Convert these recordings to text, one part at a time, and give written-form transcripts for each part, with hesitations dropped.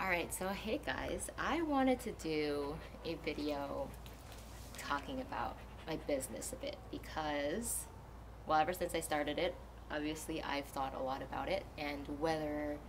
Alright, so hey guys, I wanted to do a video talking about my business a bit because, well, ever since I started it, obviously I've thought a lot about it and whether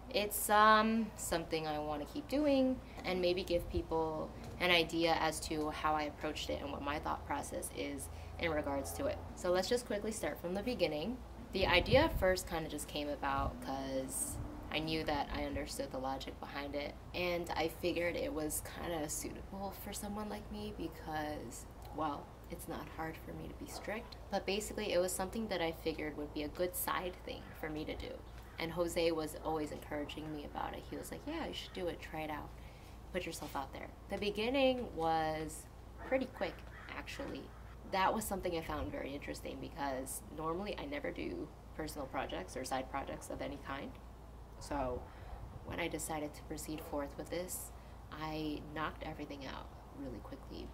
it's something I want to keep doing and maybe give people an idea as to how I approached it and what my thought process is in regards to it. So let's just quickly start from the beginning. The idea first kind of just came about because I knew that I understood the logic behind it, and I figured it was kind of suitable for someone like me because, well, it's not hard for me to be strict, but basically it was something that I figured would be a good side thing for me to do. And Jose was always encouraging me about it. He was like, yeah, you should do it, try it out, put yourself out there. The beginning was pretty quick, actually. That was something I found very interesting because normally I never do personal projects or side projects of any kind. So when I decided to proceed forth with this, I knocked everything out really quickly.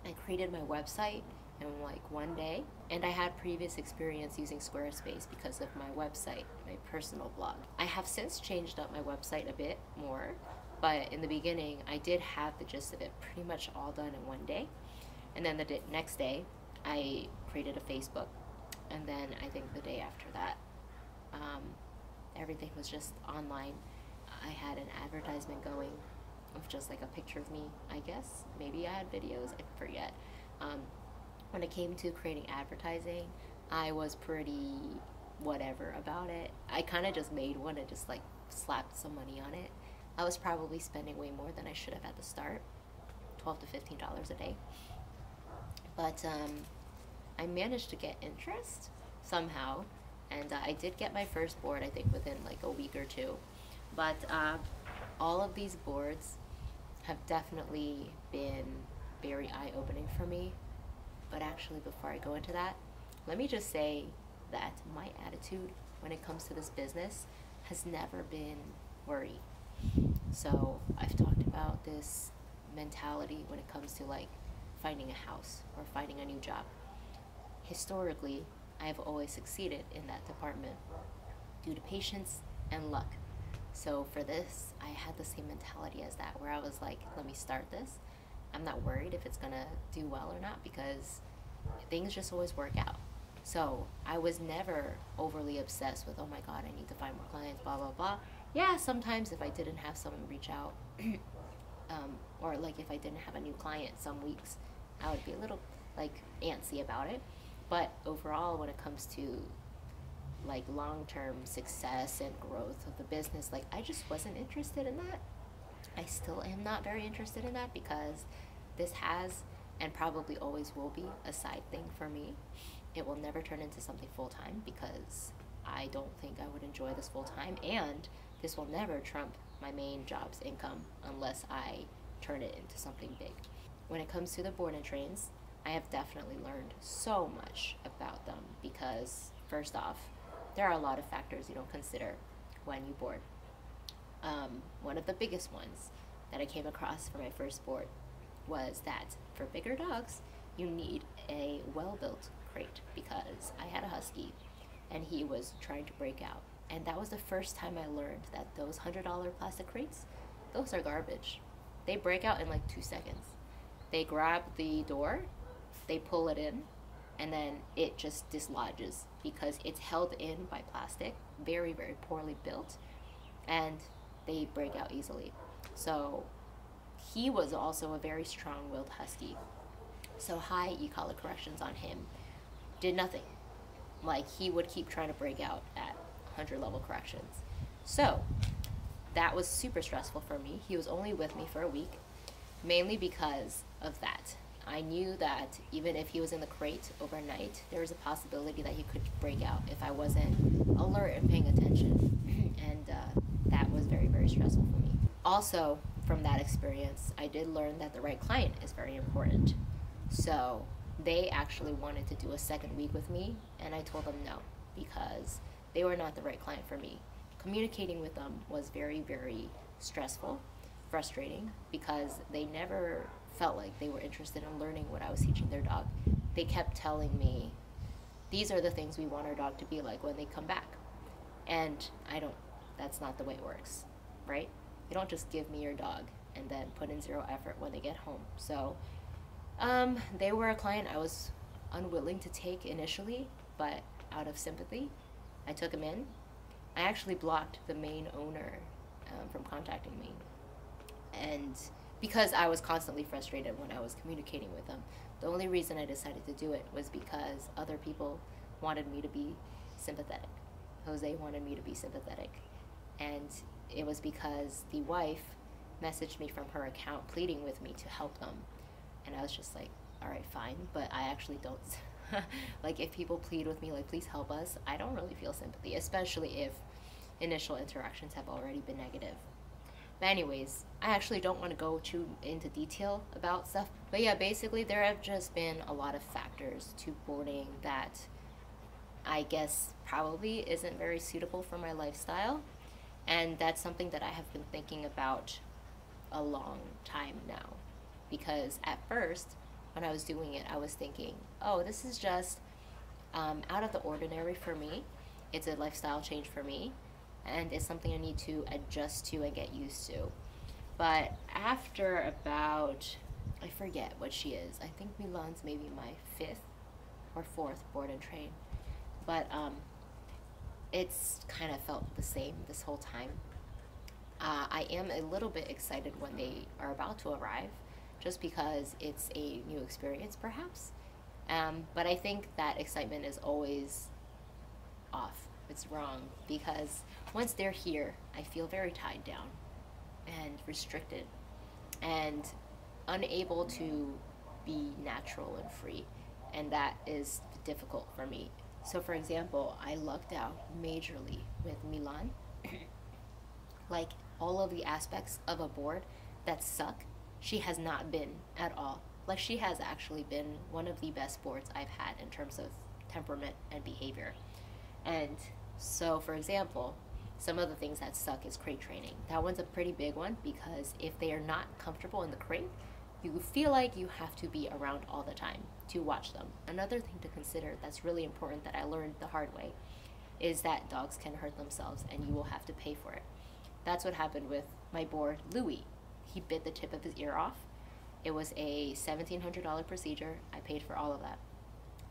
I created my website in like one day, and I had previous experience using Squarespace because of my website, my personal blog. I have since changed up my website a bit more, but in the beginning I did have the gist of it pretty much all done in one day. And then the next day I created a Facebook, and then I think the day after that everything was just online. I had an advertisement going of just like a picture of me, I guess. Maybe I had videos, I forget. When it came to creating advertising, I was pretty whatever about it. I kind of just made one and just like slapped some money on it. I was probably spending way more than I should have at the start, $12 to $15 a day. But I managed to get interest somehow, and I did get my first board, I think, within like a week or two. But all of these boards have definitely been very eye-opening for me. But actually, before I go into that, let me just say that my attitude when it comes to this business has never been worry. So I've talked about this mentality when it comes to like finding a house or finding a new job. Historically, I've always succeeded in that department due to patience and luck. So for this, I had the same mentality as that, where I was like, let me start this. I'm not worried if it's gonna do well or not because things just always work out. So I was never overly obsessed with, oh my God, I need to find more clients, blah, blah, blah. Yeah, sometimes if I didn't have someone reach out, or like if I didn't have a new client some weeks, I would be a little like antsy about it. But overall, when it comes to like long-term success and growth of the business, like I just wasn't interested in that. I still am not very interested in that because this has and probably always will be a side thing for me. It will never turn into something full-time because I don't think I would enjoy this full-time, and this will never trump my main job's income unless I turn it into something big. When it comes to the board and trains, I have definitely learned so much about them because, first off, there are a lot of factors you don't consider when you board. One of the biggest ones that I came across for my first board was that for bigger dogs, you need a well-built crate because I had a husky and he was trying to break out. And that was the first time I learned that those $100 plastic crates, those are garbage. They break out in like 2 seconds. They grab the door, they pull it in, and then it just dislodges because it's held in by plastic, very, very poorly built, and they break out easily. So he was also a very strong-willed husky. So high e-collar corrections on him did nothing. Like he would keep trying to break out at 100 level corrections. So that was super stressful for me. He was only with me for a week, mainly because of that. I knew that even if he was in the crate overnight, there was a possibility that he could break out if I wasn't alert and paying attention. And that was very, very stressful for me. Also, from that experience, I did learn that the right client is very important. So they actually wanted to do a second week with me, and I told them no because they were not the right client for me. Communicating with them was very, very stressful, frustrating, because they never felt like they were interested in learning what I was teaching their dog. They kept telling me, these are the things we want our dog to be like when they come back. And that's not the way it works, right? You don't just give me your dog and then put in zero effort when they get home. So they were a client I was unwilling to take initially, but out of sympathy, I took them in. I actually blocked the main owner from contacting me, and because I was constantly frustrated when I was communicating with them. The only reason I decided to do it was because other people wanted me to be sympathetic. Jose wanted me to be sympathetic. And it was because the wife messaged me from her account pleading with me to help them. And I was just like, all right, fine, but I actually don't. Like, if people plead with me, like, please help us, I don't really feel sympathy, especially if initial interactions have already been negative. But anyways, I actually don't want to go too into detail about stuff. But yeah, basically there have just been a lot of factors to boarding that I guess probably isn't very suitable for my lifestyle. And that's something that I have been thinking about a long time now. Because at first, when I was doing it, I was thinking, oh, this is just out of the ordinary for me. It's a lifestyle change for me. And it's something I need to adjust to and get used to. But after about, I forget what she is. I think Milan's maybe my 5th or 4th board and train. But it's kind of felt the same this whole time. I am a little bit excited when they are about to arrive, just because it's a new experience perhaps. But I think that excitement is always off. It's wrong, because once they're here, I feel very tied down and restricted and unable to be natural and free, and that is difficult for me. So for example, I lucked out majorly with Milan. Like, all of the aspects of a board that suck, she has not been at all. Like, she has actually been one of the best boards I've had in terms of temperament and behavior. And so, for example, some of the things that suck is crate training. That one's a pretty big one, because if they are not comfortable in the crate, you feel like you have to be around all the time to watch them. Another thing to consider that's really important that I learned the hard way is that dogs can hurt themselves and you will have to pay for it. That's what happened with my board, Louis. He bit the tip of his ear off. It was a $1,700 procedure. I paid for all of that.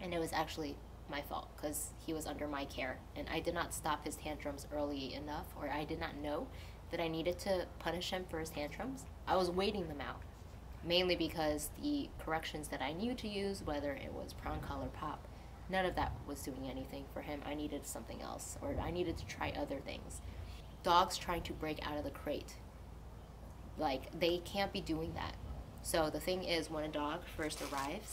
And it was actually my fault, because he was under my care, and I did not stop his tantrums early enough, or I did not know that I needed to punish him for his tantrums. I was waiting them out, mainly because the corrections that I knew to use, whether it was prong collar pop, none of that was doing anything for him. I needed something else, or I needed to try other things. Dogs trying to break out of the crate, like, they can't be doing that. So the thing is, when a dog first arrives,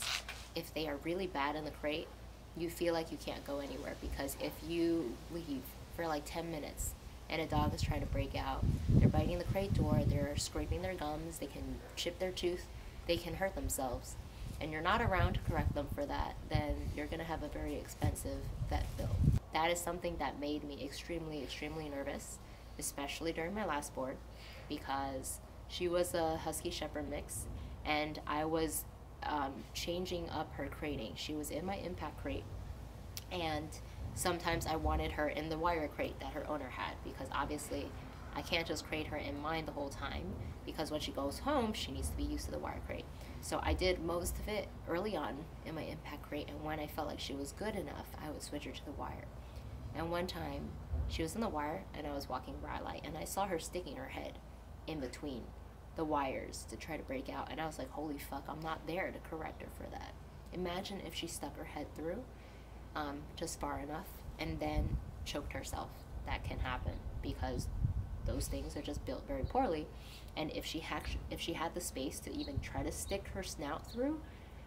if they are really bad in the crate, you feel like you can't go anywhere, because if you leave for like 10 minutes and a dog is trying to break out, they're biting the crate door, they're scraping their gums, they can chip their tooth, they can hurt themselves, and you're not around to correct them for that, then you're going to have a very expensive vet bill. That is something that made me extremely, extremely nervous, especially during my last board, because she was a Husky Shepherd mix, and I was changing up her crating. She was in my impact crate, and sometimes I wanted her in the wire crate that her owner had, because obviously I can't just crate her in mine the whole time, because when she goes home she needs to be used to the wire crate. So I did most of it early on in my impact crate, and when I felt like she was good enough, I would switch her to the wire. And one time she was in the wire and I was walking Riley, and I saw her sticking her head in between the wires to try to break out, and I was like, holy fuck, I'm not there to correct her for that. Imagine if she stuck her head through just far enough and then choked herself. That can happen, because those things are just built very poorly, and if she had the space to even try to stick her snout through,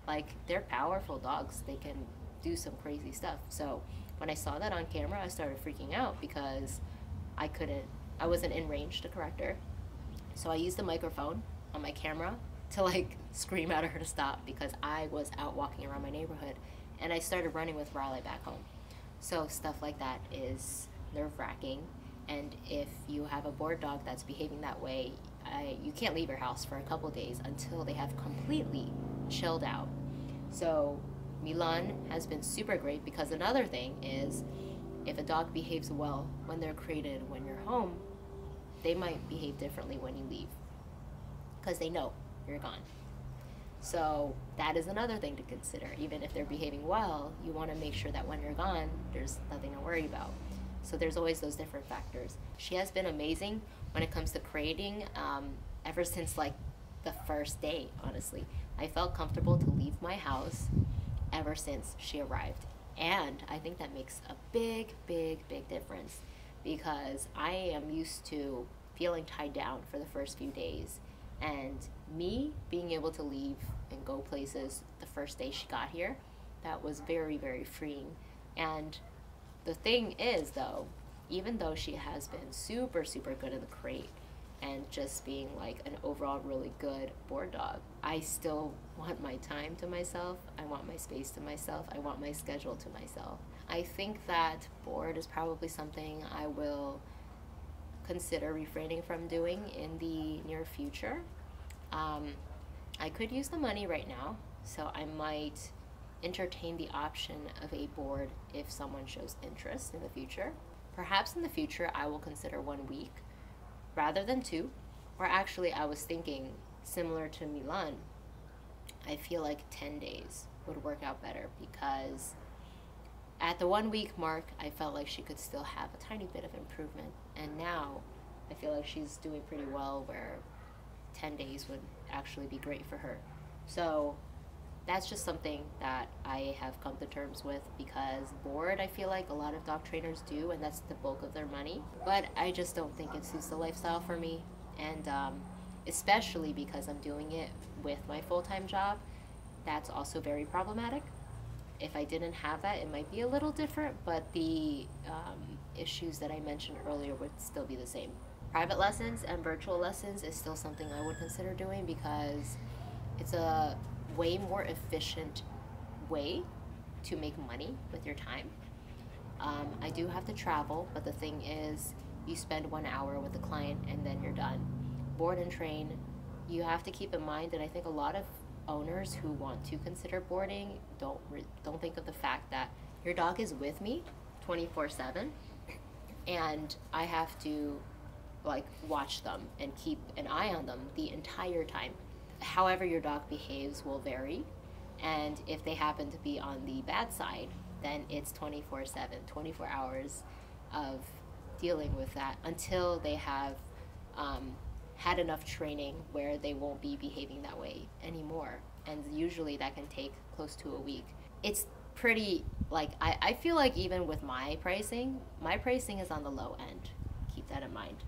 like, they're powerful dogs, they can do some crazy stuff. So when I saw that on camera, I started freaking out, because I wasn't in range to correct her. So I used the microphone on my camera to, like, scream at her to stop, because I was out walking around my neighborhood, and I started running with Riley back home. So stuff like that is nerve-wracking, and if you have a board dog that's behaving that way, you can't leave your house for a couple days until they have completely chilled out. So Milan has been super great, because another thing is, if a dog behaves well when they're crated when you're home, they might behave differently when you leave because they know you're gone. So that is another thing to consider. Even if they're behaving well, you want to make sure that when you're gone, there's nothing to worry about. So there's always those different factors. She has been amazing when it comes to creating, ever since like the first day, honestly. I felt comfortable to leave my house ever since she arrived. And I think that makes a big, big, big difference because I am used to feeling tied down for the first few days. And me being able to leave and go places the first day she got here, that was very, very freeing. And the thing is, though, even though she has been super, super good in the crate and just being like an overall really good board dog, I still want my time to myself. I want my space to myself. I want my schedule to myself. I think that board is probably something I will consider refraining from doing in the near future. I could use the money right now, so I might entertain the option of a board if someone shows interest in the future. Perhaps in the future I will consider 1 week rather than 2, or actually I was thinking similar to Milan. I feel like 10 days would work out better because at the 1 week mark I felt like she could still have a tiny bit of improvement, and now I feel like she's doing pretty well where 10 days would actually be great for her. So that's just something that I have come to terms with because board, I feel like a lot of dog trainers do, and that's the bulk of their money. But I just don't think it suits the lifestyle for me, and especially because I'm doing it with my full-time job, that's also very problematic. If I didn't have that, it might be a little different, but the issues that I mentioned earlier would still be the same. Private lessons and virtual lessons is still something I would consider doing because it's a way more efficient way to make money with your time. I do have to travel, but the thing is, you spend 1 hour with the client and then you're done. Board and train, you have to keep in mind that I think a lot of owners who want to consider boarding don't think of the fact that your dog is with me 24/7, and I have to like watch them and keep an eye on them the entire time. However your dog behaves will vary, and if they happen to be on the bad side, then it's 24/7, 24 hours of dealing with that until they have had enough training where they won't be behaving that way anymore. And usually that can take close to a week. It's pretty, like, I feel like even with my pricing is on the low end. Keep that in mind.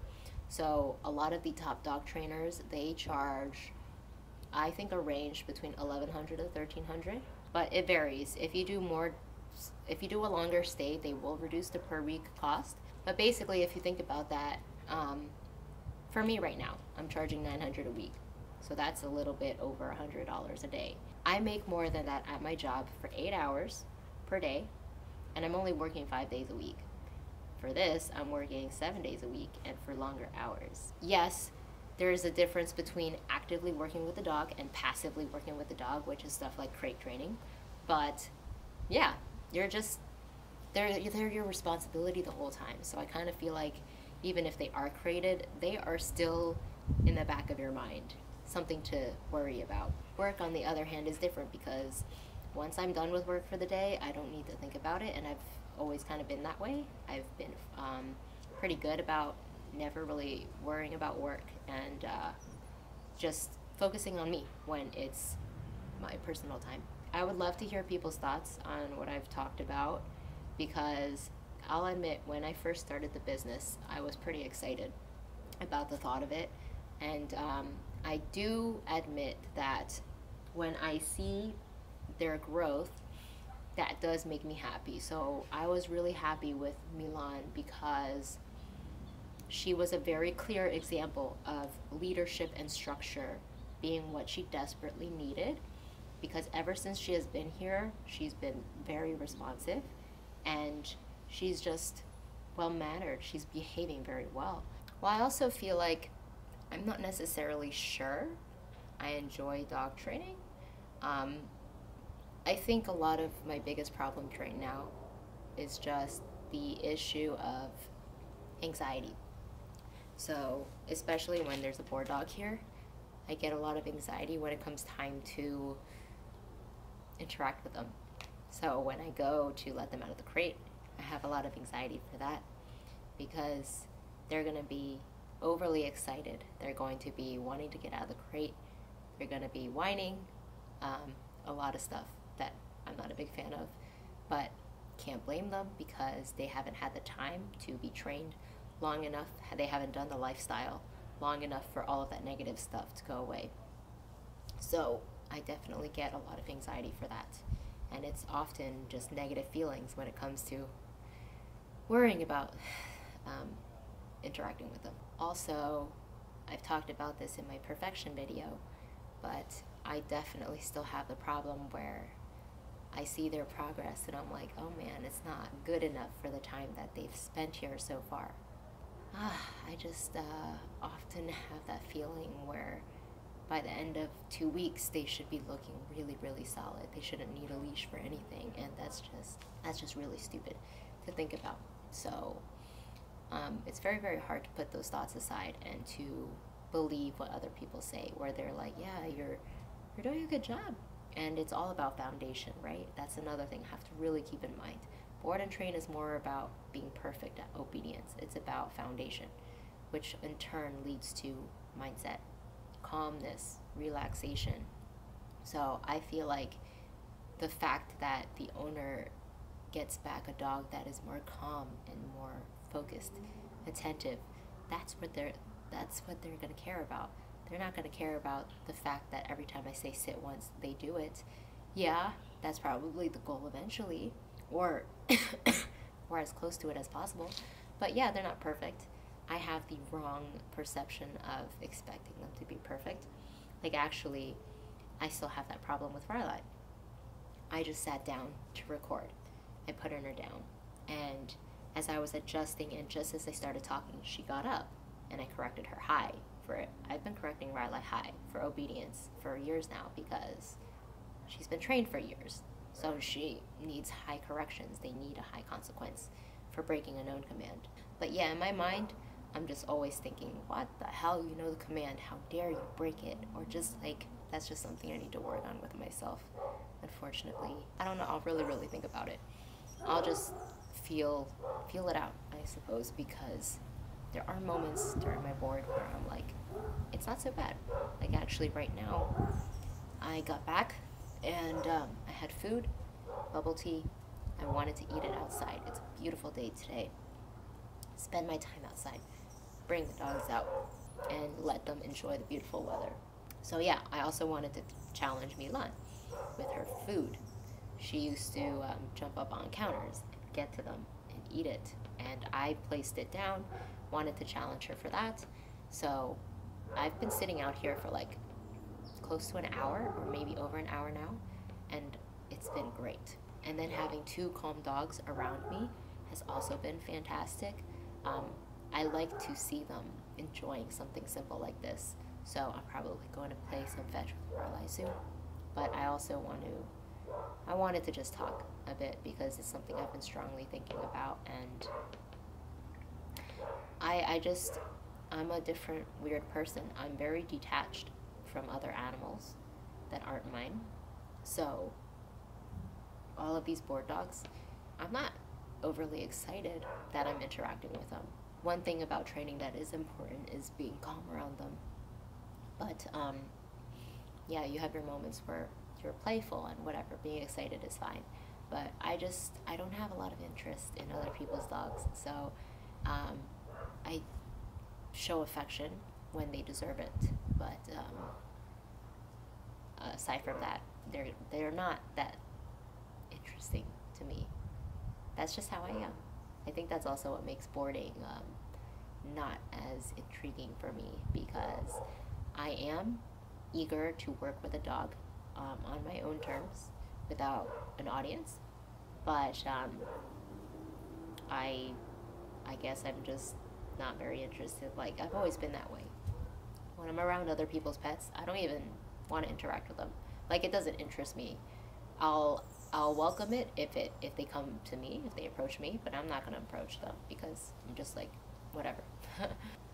So a lot of the top dog trainers, they charge, I think, a range between $1,100 and $1,300, but it varies. If you do a longer stay, they will reduce the per week cost. But basically, if you think about that, for me right now, I'm charging $900 a week, so that's a little bit over $100 a day. I make more than that at my job for 8 hours per day, and I'm only working 5 days a week. For this, I'm working 7 days a week and for longer hours. Yes, there is a difference between actively working with the dog and passively working with the dog, which is stuff like crate training. But yeah, they're your responsibility the whole time. So I kind of feel like even if they are crated, they are still in the back of your mind, something to worry about. Work, on the other hand, is different because once I'm done with work for the day, I don't need to think about it, and I've always kind of been that way. I've been pretty good about never really worrying about work and just focusing on me when it's my personal time. I would love to hear people's thoughts on what I've talked about because I'll admit when I first started the business, I was pretty excited about the thought of it, and I do admit that when I see their growth, that does make me happy. So I was really happy with Milan because she was a very clear example of leadership and structure being what she desperately needed, because ever since she has been here, she's been very responsive and she's just well-mannered. She's behaving very well. Well, I also feel like I'm not necessarily sure I enjoy dog training. I think a lot of my biggest problem right now is just the issue of anxiety. So, especially when there's a board dog here, I get a lot of anxiety when it comes time to interact with them. So, when I go to let them out of the crate, I have a lot of anxiety for that because they're going to be overly excited. They're going to be wanting to get out of the crate. They're going to be whining, a lot of stuff that I'm not a big fan of, but can't blame them because they haven't had the time to be trained long enough. They haven't done the lifestyle long enough for all of that negative stuff to go away. So I definitely get a lot of anxiety for that. And it's often just negative feelings when it comes to worrying about interacting with them. Also, I've talked about this in my perfection video, but I definitely still have the problem where I see their progress and I'm like, oh man, it's not good enough for the time that they've spent here so far. I just often have that feeling where by the end of 2 weeks they should be looking really, really solid. They shouldn't need a leash for anything, and that's just really stupid to think about. So it's very, very hard to put those thoughts aside and to believe what other people say, where they're like, yeah, you're doing a good job. And it's all about foundation, right? That's another thing I have to really keep in mind. Board and train is more about being perfect at obedience. It's about foundation, which in turn leads to mindset, calmness, relaxation. So I feel like the fact that the owner gets back a dog that is more calm and more focused, attentive, that's what they're going to care about. They're not going to care about the fact that every time I say sit once, they do it. Yeah, that's probably the goal eventually, or or as close to it as possible. But yeah, they're not perfect. I have the wrong perception of expecting them to be perfect. Like actually, I still have that problem with Riley. I just sat down to record. I put her down, and as I was adjusting and just as I started talking, she got up, and I corrected her high. I've been correcting Riley high for obedience for years now because she's been trained for years. So she needs high corrections. They need a high consequence for breaking a known command. But yeah, in my mind, I'm just always thinking, what the hell, you know the command, how dare you break it? Or just like, that's just something I need to work on with myself, unfortunately. I don't know, I'll really, really think about it. I'll just feel it out, I suppose, because there are moments during my board where I'm like, it's not so bad. Like actually right now, I got back and I had food, bubble tea. I wanted to eat it outside. It's a beautiful day today. Spend my time outside, bring the dogs out, and let them enjoy the beautiful weather. So yeah, I also wanted to challenge Milan with her food. She used to jump up on counters, get to them, and eat it. And I placed it down, wanted to challenge her for that. So I've been sitting out here for like close to an hour or maybe over an hour now, and it's been great. And then having 2 calm dogs around me has also been fantastic. I like to see them enjoying something simple like this. So I'm probably going to play some fetch with Riley soon. But I also wanted to just talk a bit because it's something I've been strongly thinking about, and I'm a different weird person. I'm very detached from other animals that aren't mine. So all of these board dogs, I'm not overly excited that I'm interacting with them. One thing about training that is important is being calm around them. But yeah, you have your moments where you're playful and whatever, being excited is fine. But I don't have a lot of interest in other people's dogs. So I show affection when they deserve it. But aside from that, they're not that interesting to me. That's just how I am. I think that's also what makes boarding not as intriguing for me, because I am eager to work with a dog on my own terms without an audience, but I guess I'm just not very interested. Like, I've always been that way. When I'm around other people's pets, I don't even want to interact with them. Like, it doesn't interest me. I'll welcome it if they come to me, if they approach me, but I'm not going to approach them because I'm just like, whatever.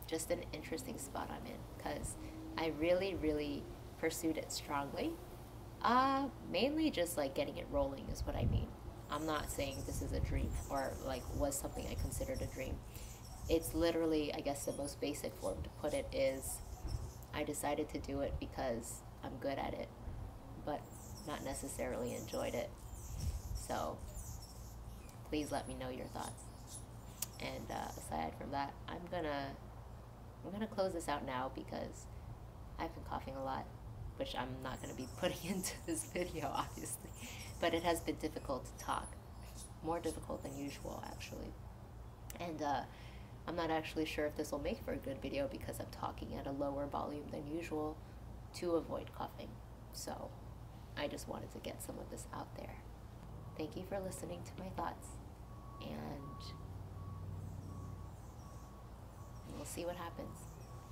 just an interesting spot I'm in because I really, really pursued it strongly. Mainly just like getting it rolling is what I mean. I'm not saying this is a dream or like was something I considered a dream. It's literally, I guess, the most basic form to put it is I decided to do it because I'm good at it, but not necessarily enjoyed it. So please let me know your thoughts. And aside from that, I'm gonna close this out now because I've been coughing a lot, which I'm not gonna be putting into this video, obviously. But it has been difficult to talk, more difficult than usual, actually. And I'm not actually sure if this will make for a good video because I'm talking at a lower volume than usual to avoid coughing. So I just wanted to get some of this out there. Thank you for listening to my thoughts, and we'll see what happens.